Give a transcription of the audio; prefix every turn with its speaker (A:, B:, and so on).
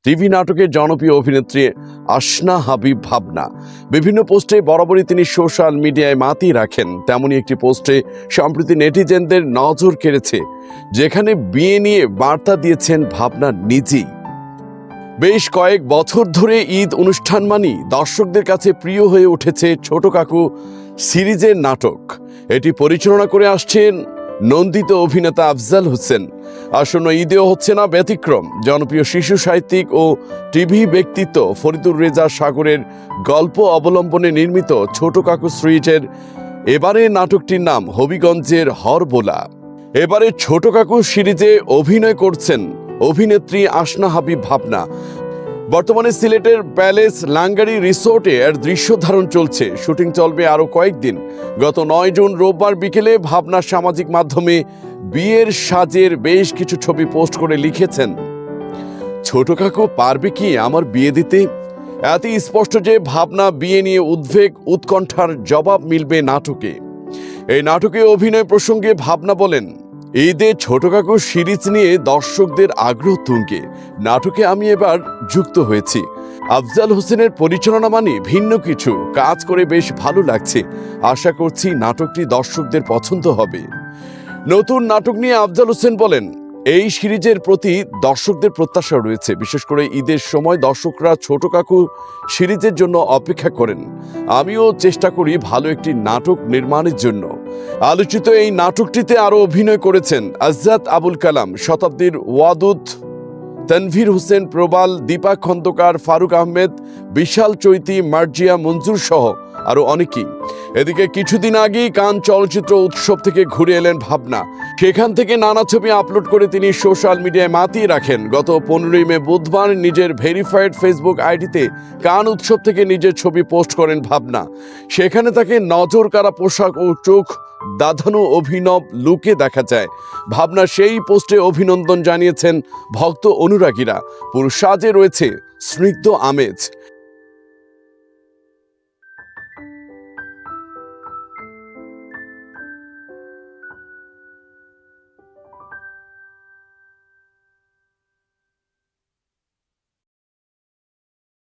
A: TV নাটকের জনপ্রিয় অভিনেত্রী আসনা হাবিব ভাবনা বিভিন্ন পোস্টে বরাবরই তিনি সোশ্যাল মিডিয়ায় মাতিয়ে রাখেন। তেমনই একটি পোস্টে সম্প্রতি নেটিজেনদের নজর কেড়েছে, যেখানে বিয়ে নিয়ে বার্তা দিয়েছেন ভাবনা নিজেই। বেশ কয়েক বছর ধরে ঈদ অনুষ্ঠান মানেই দর্শকদের কাছে প্রিয় হয়ে উঠেছে ছোট কাকু সিরিজের নাটক। এটি পরিচালনা করে আসছেন নন্দিত অভিনেতা আফজাল হোসেন। আসন্ন ঈদেও হচ্ছে না ব্যতিক্রম। জনপ্রিয় শিশু সাহিত্যিক ও টিভি ব্যক্তিত্ব ফরিদুর রেজা সাগরের গল্প অবলম্বনে নির্মিত ছোট কাকু সিরিজের এবারে নাটকটির নাম হবিগঞ্জের হরবোলা। এবারে ছোট কাকু সিরিজে অভিনয় করছেন অভিনেত্রী আসনা হাবিব ভাবনা। বর্তমানে সিলেটের প্যালেস লাঙ্গারি রিসোর্টে এর দৃশ্য ধারণ চলছে। শুটিং চলবে আরও কয়েকদিন। গত 9 জুন রোববার বিকেলে ভাবনা সামাজিক মাধ্যমে বিয়ের সাজের বেশ কিছু ছবি পোস্ট করে লিখেছেন, ছোট কাকু পারবে কি আমার বিয়ে দিতে? এতই স্পষ্ট যে ভাবনা বিয়ে নিয়ে উদ্বেগ উৎকণ্ঠার জবাব মিলবে নাটকে। এই নাটকে অভিনয় প্রসঙ্গে ভাবনা বলেন, ঈদে ছোট কাকু সিরিজ নিয়ে দর্শকদের আগ্রহ তুঙ্গে নাটকে আমি এবার যুক্ত হয়েছি। আফজাল হোসেনের পরিচালনা মানে ভিন্ন কিছু, কাজ করে বেশ ভালো লাগছে। আশা করছি নাটকটি দর্শকদের পছন্দ হবে। নতুন নাটক নিয়ে আফজাল হোসেন বলেন, এই সিরিজের প্রতি দর্শকদের প্রত্যাশা রয়েছে। বিশেষ করে ঈদের সময় দর্শকরা ছোট কাকু সিরিজের জন্য অপেক্ষা করেন। আমিও চেষ্টা করি ভালো একটি নাটক নির্মাণের জন্য। আলোচিত এই নাটকটিতে আরও অভিনয় করেছেন আজাদ আবুল কালাম, শতাব্দীর ওয়াদুদ, তানভীর হোসেন প্রবাল, দীপা খন্দকার, ফারুক আহমেদ, বিশাল চৈতি, মার্জিয়া মঞ্জুর সহ আরো অনেকেই। এদিকে কিছুদিন আগেই কান চলচ্চিত্র উৎসব থেকে ঘুরে এলেন ভাবনা। সেখান থেকে নানা ছবি আপলোড করে তিনি সোশ্যাল মিডিয়ায় মাতিয়ে রাখেন। গত 15 মে বুধবার নিজের ভেরিফাইড ফেসবুক আইডিতে কান উৎসব থেকে নিজের ছবি পোস্ট করেন ভাবনা। সেখানে তাকে নজর কাড়া পোশাক ও চোখ দাধানো অভিনব লুকে দেখা যায়। ভাবনা সেই পোস্টে অভিনন্দন জানিয়েছেন ভক্ত অনুরাগীরা। পুরো সাজে রয়েছে স্নিগ্ধ আমেজ।